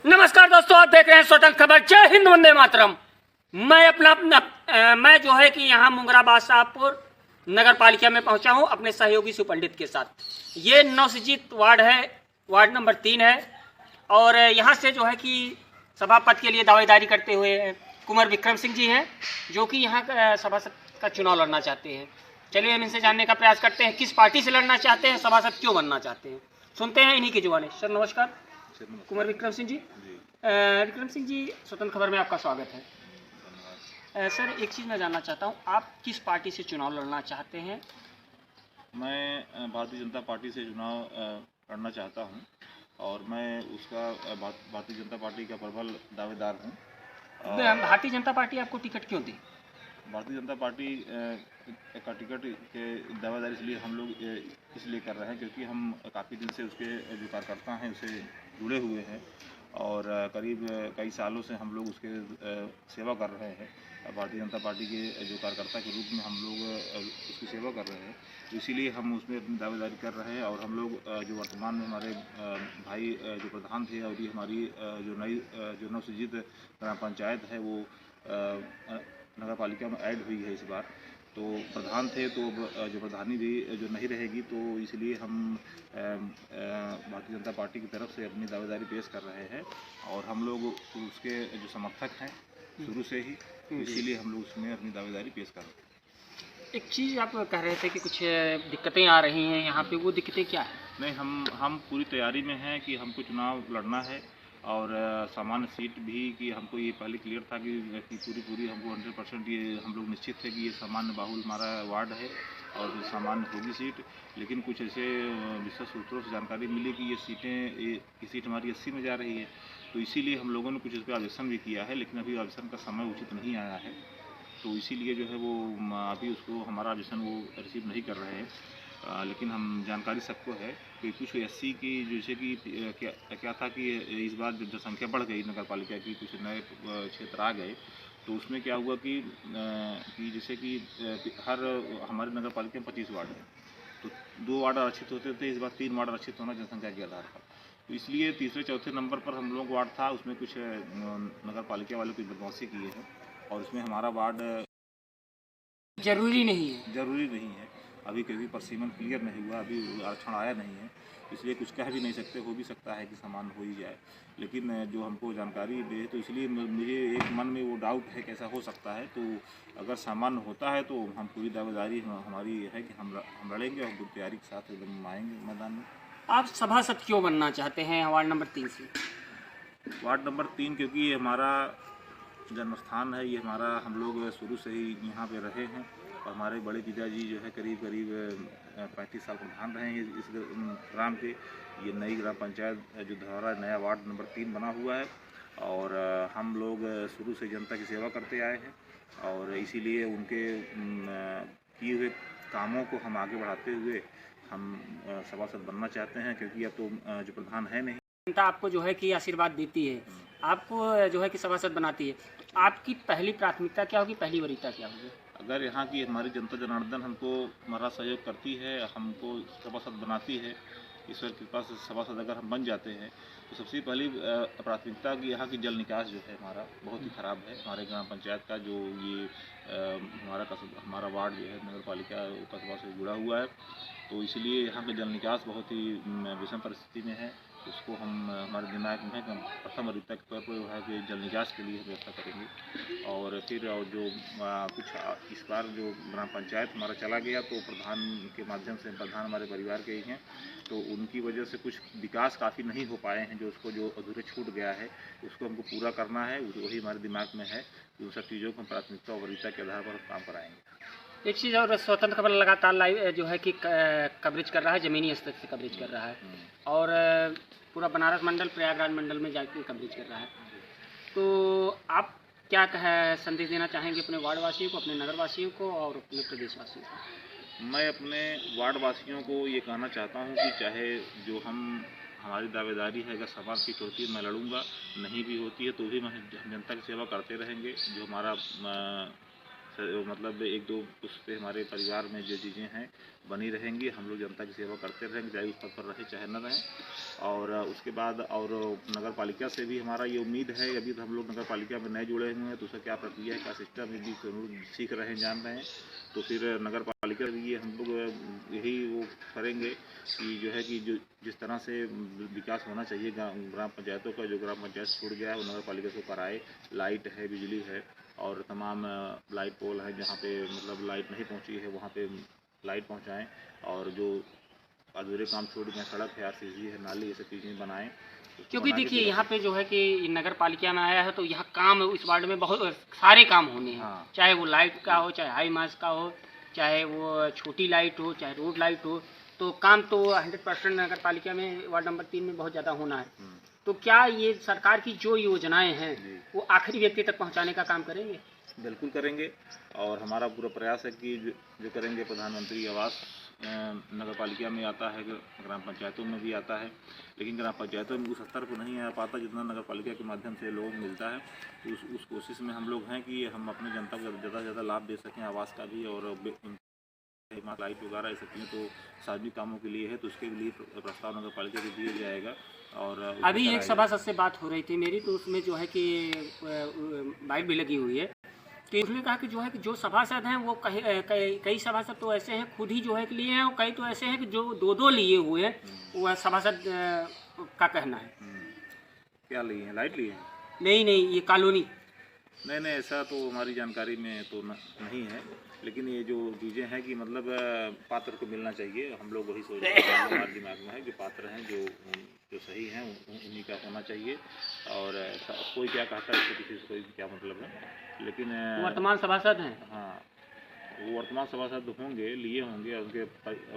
नमस्कार दोस्तों, आप देख रहे हैं स्वतंत्र खबर। जय हिंद, वंदे मातरम। मैं जो है कि यहाँ मुंगरा बादशाहपुर नगर पालिका में पहुँचा हूँ अपने सहयोगी सुपंडित के साथ। ये नवसृजित वार्ड है, वार्ड नंबर 3 है। और यहाँ से जो है कि सभापति के लिए दावेदारी करते हुए कुंवर विक्रम सिंह जी हैं, जो कि यहाँ का सभासद का चुनाव लड़ना चाहते हैं। चलिए हम इनसे जानने का प्रयास करते हैं किस पार्टी से लड़ना चाहते हैं, सभासद क्यों बनना चाहते हैं। सुनते हैं इन्हीं की जुबानी। सर नमस्कार। कुंवर विक्रम सिंह जी। विक्रम सिंह जी, स्वतंत्र खबर में आपका स्वागत है। सर एक चीज़ मैं जानना चाहता हूँ, आप किस पार्टी से चुनाव लड़ना चाहते हैं? मैं भारतीय जनता पार्टी से चुनाव लड़ना चाहता हूँ और मैं उसका भारतीय जनता पार्टी का प्रबल दावेदार हूँ। भारतीय जनता पार्टी आपको टिकट क्यों दी? भारतीय जनता पार्टी का टिकट के दावेदारी इसलिए हम लोग इसलिए कर रहे हैं क्योंकि हम काफ़ी दिन से उसके जो कार्यकर्ता हैं उससे जुड़े हुए हैं और करीब कई सालों से हम लोग उसके सेवा कर रहे हैं। भारतीय जनता पार्टी के जो कार्यकर्ता के रूप में हम लोग उसकी सेवा कर रहे हैं, तो इसीलिए हम उसमें अपनी दावेदारी कर रहे हैं। और हम लोग जो वर्तमान में हमारे भाई जो प्रधान थे और ये हमारी जो नवसृजित ग्राम पंचायत है वो नगर पालिका में ऐड हुई है इस बार। तो प्रधान थे तो जो प्रधानी भी जो नहीं रहेगी, तो इसलिए हम भारतीय जनता पार्टी की तरफ से अपनी दावेदारी पेश कर रहे हैं और हम लोग उसके जो समर्थक हैं शुरू से ही, तो इसीलिए हम लोग उसमें अपनी दावेदारी पेश कर रहे हैं। एक चीज़ आप कह रहे थे कि कुछ दिक्कतें आ रही हैं यहाँ पे, वो दिक्कतें क्या है? नहीं, हम पूरी तैयारी में हैं कि हमको चुनाव लड़ना है और सामान्य सीट भी कि हमको ये पहले क्लियर था कि पूरी हमको 100% ये हम लोग निश्चित थे कि ये सामान्य बाहुल हमारा वार्ड है और सामान्य होगी सीट। लेकिन कुछ ऐसे विशेष सूत्रों से जानकारी मिली कि ये सीट हमारी 80 में जा रही है, तो इसीलिए हम लोगों ने कुछ इस पर ऑब्जेक्शन भी किया है, लेकिन अभी ऑब्जेक्शन का समय उचित नहीं आया है, तो इसीलिए जो है वो अभी उसको हमारा ऑब्जेक्शन वो रिसीव नहीं कर रहे हैं। लेकिन हम जानकारी सबको है कि कुछ 80 की जैसे कि क्या था कि इस बार जनसंख्या बढ़ गई नगर पालिका की, कुछ नए क्षेत्र आ गए, तो उसमें क्या हुआ कि जैसे कि हर हमारे नगर पालिका में 25 वार्ड है, तो 2 वार्ड आरक्षित होते थे, इस बार 3 वार्ड आरक्षित होना जनसंख्या के आधार पर। तो इसलिए तीसरे चौथे नंबर पर हम लोग वार्ड था, उसमें कुछ नगर पालिका वाले कुछ बदमाशी किए हैं और उसमें हमारा वार्ड जरूरी नहीं है अभी, क्योंकि परसीमन क्लियर नहीं हुआ, अभी आरक्षण आया नहीं है, इसलिए कुछ कह भी नहीं सकते। हो भी सकता है कि सामान हो ही जाए, लेकिन जो हमको जानकारी दे, तो इसलिए मुझे एक मन में वो डाउट है कैसा हो सकता है। तो अगर सामान्य होता है तो हम पूरी दावेदारी हमारी है कि हम लड़ेंगे और पूरी तैयारी के साथ एकदम आएंगे मैदान में। आप सभासद क्यों बनना चाहते हैं वार्ड नंबर 3 से? वार्ड नंबर 3 क्योंकि ये हमारा जन्म स्थान है, ये हमारा, हम लोग शुरू से ही यहाँ पे रहे हैं और हमारे बड़े पिताजी जो है करीब 35 साल प्रधान रहे हैं इस ग्राम के। ये नई ग्राम पंचायत जो धौरा नया वार्ड नंबर 3 बना हुआ है और हम लोग शुरू से जनता की सेवा करते आए हैं और इसीलिए उनके किए हुए कामों को हम आगे बढ़ाते हुए हम सभासद बनना चाहते हैं, क्योंकि अब तो जो प्रधान है नहीं, जनता आपको जो है कि आशीर्वाद देती है, आपको जो है कि सभासद बनाती है, आपकी पहली प्राथमिकता क्या होगी, पहली वरीयता क्या होगी? अगर यहाँ की हमारी जनता जनार्दन हमको हमारा सहयोग करती है, हमको सभासद बनाती है, ईश्वर की कृपा से सभासद अगर हम बन जाते हैं, तो सबसे पहली प्राथमिकता की यहाँ की जल निकास जो है हमारा बहुत ही ख़राब है। हमारे ग्राम पंचायत का जो ये हमारा वार्ड जो है नगर पालिका कस्बा से जुड़ा हुआ है, तो इसलिए यहाँ का जल निकास बहुत ही विषम परिस्थिति में है। उसको हम हमारे दिमाग में है कि हम प्रथम वरीयता के तौर पर है कि जल निकास के लिए व्यवस्था करेंगे। और फिर और जो कुछ इस बार जो ग्राम पंचायत हमारा चला गया, तो प्रधान के माध्यम से, प्रधान हमारे परिवार के ही हैं, तो उनकी वजह से कुछ विकास काफ़ी नहीं हो पाए हैं, जो उसको जो अधूरे छूट गया है उसको हमको पूरा करना है, वही हमारे दिमाग में है। उन सब चीज़ों को हम प्राथमिकता और वरीयता के आधार पर काम कराएंगे। एक चीज़ और, स्वतंत्र खबर लगातार लाइव जो है कि कवरेज कर रहा है, ज़मीनी स्तर से कवरेज कर रहा है और पूरा बनारस मंडल, प्रयागराज मंडल में जाकर कवरेज कर रहा है, तो आप क्या संदेश देना चाहेंगे अपने वार्ड वासियों को, अपने नगर वासियों को और अपने प्रदेशवासियों को? मैं अपने वार्ड वासियों को ये कहना चाहता हूँ कि चाहे जो हमारी दावेदारी है, अगर सभा सीट होती है मैं लड़ूंगा, नहीं भी होती है तो भी हम जनता की सेवा करते रहेंगे। जो हमारा मतलब 1-2 उस पर हमारे परिवार में जो चीज़ें हैं बनी रहेंगी, हम लोग जनता की सेवा करते रहेंगे, चाहे उस पद पर रहे चाहे न रहें। और उसके बाद और नगर पालिका से भी हमारा ये उम्मीद है, अभी तो हम लोग नगर पालिका में नए जुड़े हुए हैं तो उसका क्या प्रक्रिया है, क्या सिस्टम है, भी सीख रहे हैं, जान रहे हैं। तो फिर नगर पालिका भी ये हम लोग यही वो करेंगे कि जो है कि जो जिस तरह से विकास होना चाहिए ग्राम पंचायतों का, जो ग्राम पंचायत छूट गया है वो नगर पालिका को कराए। लाइट है, बिजली है और तमाम लाइट पोल है, जहाँ पे मतलब लाइट नहीं पहुँची है वहाँ पे लाइट पहुँचाएँ, और जो अधूरे काम छूट गए, सड़क है, आरसीसी है, नाली, ये सब चीज़ें बनाएं। क्योंकि देखिए यहाँ पे जो है कि नगर पालिका में आया है तो यहाँ काम इस वार्ड में बहुत सारे काम होने हैं। हाँ। चाहे वो लाइट का हो, चाहे हाई मास का हो, चाहे वो छोटी लाइट हो, चाहे रोड लाइट हो, तो काम तो 100% नगर पालिका में वार्ड नंबर 3 में बहुत ज़्यादा होना है। तो क्या ये सरकार की जो योजनाएं हैं वो आखिरी व्यक्ति तक पहुँचाने का काम करेंगे? बिल्कुल करेंगे, और हमारा पूरा प्रयास है कि जो करेंगे। प्रधानमंत्री आवास नगर पालिका में आता है, ग्राम पंचायतों में भी आता है, लेकिन ग्राम पंचायतों में उस स्तर पर नहीं आ पाता जितना नगर पालिका के माध्यम से लोगों को मिलता है। तो उस कोशिश में हम लोग हैं कि हम अपने जनता को ज़्यादा से ज़्यादा लाभ दे सकें आवास का भी, और लाइट वगैरह ये सब चीज़ें तो सार्वजनिक कामों के लिए है, तो उसके लिए प्रस्ताव नगर पालिका को दिया जाएगा। और अभी एक सभासद से बात हो रही थी मेरी, तो उसमें जो है कि बाइट भी लगी हुई है, तो उसने कहा कि जो है कि जो सभासद हैं वो कई सभासद तो ऐसे हैं खुद ही जो है कि लिए हैं, और कई तो ऐसे हैं कि जो दो लिए हुए हैं, वो सभासद का कहना है। क्या लिए हैं? लाइट लिए हैं? नहीं, ये कॉलोनी। नहीं, ऐसा तो हमारी जानकारी में तो नहीं है, लेकिन ये जो चीज़ें हैं कि मतलब पात्र को मिलना चाहिए, हम लोग वही सोच रहे हैं, हमारे दिमाग में है जो पात्र हैं, जो सही हैं उन्हीं का होना चाहिए। और कोई क्या कहता है इससे किसी से कोई क्या मतलब है, लेकिन वर्तमान सभासद हैं। हाँ, वो वर्तमान सभासद होंगे, लिए होंगे, उनके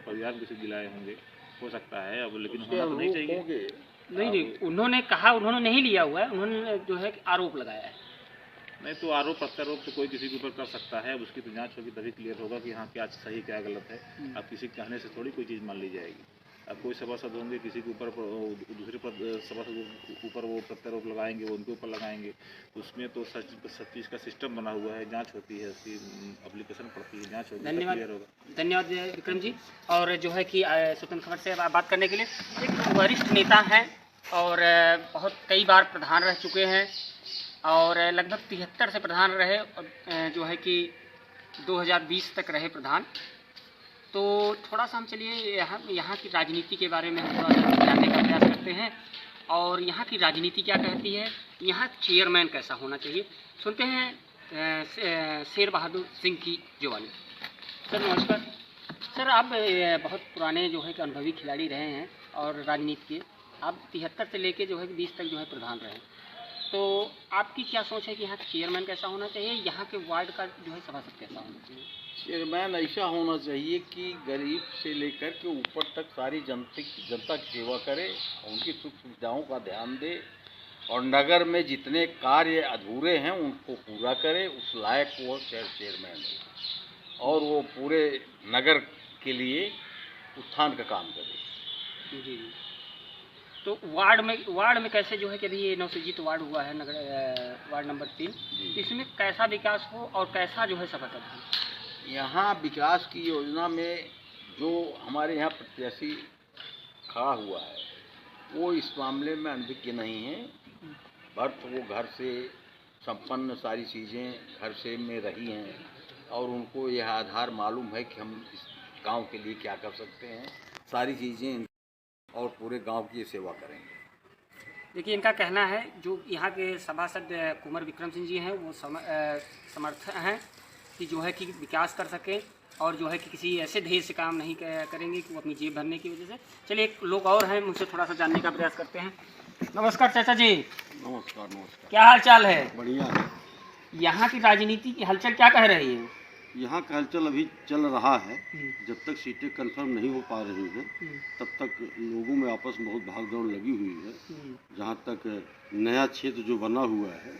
परिवार में किसी दिलाए होंगे, हो सकता है अब, लेकिन होना तो नहीं चाहिए। नहीं, उन्होंने कहा उन्होंने नहीं लिया हुआ है, उन्होंने जो है आरोप लगाया है। नहीं तो आरोप प्रत्यारोप तो कोई किसी के ऊपर कर सकता है, अब उसकी तो जांच होगी तभी क्लियर होगा कि हाँ क्या सही क्या गलत है। अब किसी के कहने से थोड़ी कोई चीज़ मान ली जाएगी। अब कोई सभासद होंगे, किसी के ऊपर दूसरे सभासद ऊपर वो प्रत्यारोप लगाएंगे, वो उनके ऊपर लगाएंगे, उसमें तो सच चीज़ का सिस्टम बना हुआ है, जाँच होती है, उसकी एप्लीकेशन पड़ती है, जाँच होगी, क्लियर होगा। धन्यवाद विक्रम जी। और जो है कि स्वतंत्र खबर से बात करने के लिए, एक वरिष्ठ नेता हैं और बहुत कई बार प्रधान रह चुके हैं, और लगभग 73 से प्रधान रहे, जो है कि 2020 तक रहे प्रधान। तो थोड़ा सा हम चलिए यहाँ की राजनीति के बारे में हम थोड़ा सा जानने का प्रयास करते हैं, और यहाँ की राजनीति क्या कहती है, यहाँ चेयरमैन कैसा होना चाहिए। सुनते हैं शेर बहादुर सिंह की जुबानी। सर नमस्कार। सर आप बहुत पुराने जो है कि अनुभवी खिलाड़ी रहे हैं और राजनीति के, आप 73 से लेके जो है कि 20 तक जो है प्रधान रहे, तो आपकी क्या सोच है कि यहाँ चेयरमैन कैसा होना चाहिए, यहाँ के वार्ड का जो है सभासद कैसा होना चाहिए? चेयरमैन ऐसा होना चाहिए कि गरीब से लेकर के ऊपर तक सारी जनता की सेवा करे, उनकी सुख सुविधाओं का ध्यान दे, और नगर में जितने कार्य अधूरे हैं उनको पूरा करे, उस लायक वो चेयरमैन हो, और वो पूरे नगर के लिए उत्थान का काम करे। जी। तो वार्ड में कैसे जो है कि अभी ये नवसृजित वार्ड हुआ है वार्ड नंबर 3, इसमें कैसा विकास हो और कैसा जो है सभासद हो? यहाँ विकास की योजना में जो हमारे यहाँ प्रत्याशी खड़ा हुआ है वो इस मामले में अनभिज्ञ नहीं है। वो घर से संपन्न सारी चीज़ें घर से में रही हैं, और उनको यह आधार मालूम है कि हम इस गांव के लिए क्या कर सकते हैं, सारी चीज़ें, और पूरे गांव की सेवा करेंगे। देखिए इनका कहना है, जो यहाँ के सभासद कुंवर विक्रम सिंह जी हैं वो समर्थ हैं कि जो है कि विकास कर सकें, और जो है कि किसी ऐसे ध्येय से काम नहीं करेंगे कि वो अपनी जेब भरने की वजह से। चलिए एक लोग और हैं, मुझसे थोड़ा सा जानने का प्रयास करते हैं। नमस्कार चाचा जी। नमस्कार। क्या हाल चाल है? बढ़िया। यहाँ की राजनीति की हलचल क्या कह रही है? यहाँ का हलचल अभी चल रहा है, जब तक सीटें कंफर्म नहीं हो पा रही हैं तब तक लोगों में आपस में बहुत भागदौड़ लगी हुई है। जहाँ तक नया क्षेत्र जो बना हुआ है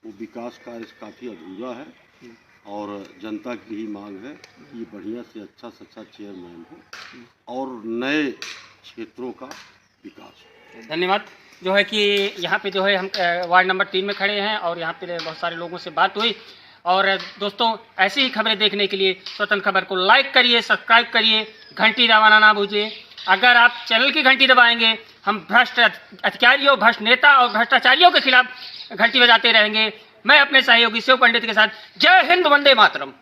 वो विकास कार्य काफ़ी अधूरा है, और जनता की ही मांग है कि ये बढ़िया से अच्छा से अच्छा चेयरमैन हो और नए क्षेत्रों का विकास हो। धन्यवाद। जो है कि यहाँ पे जो है हम वार्ड नंबर 3 में खड़े हैं, और यहाँ पे बहुत सारे लोगों से बात हुई, और दोस्तों ऐसी ही खबरें देखने के लिए स्वतंत्र खबर को लाइक करिए, सब्सक्राइब करिए, घंटी दबाना ना भूलिए। अगर आप चैनल की घंटी दबाएंगे, हम भ्रष्ट अधिकारियों, भ्रष्ट नेता और भ्रष्टाचारियों के खिलाफ घंटी बजाते रहेंगे। मैं अपने सहयोगी शिव पंडित के साथ। जय हिंद, वंदे मातरम।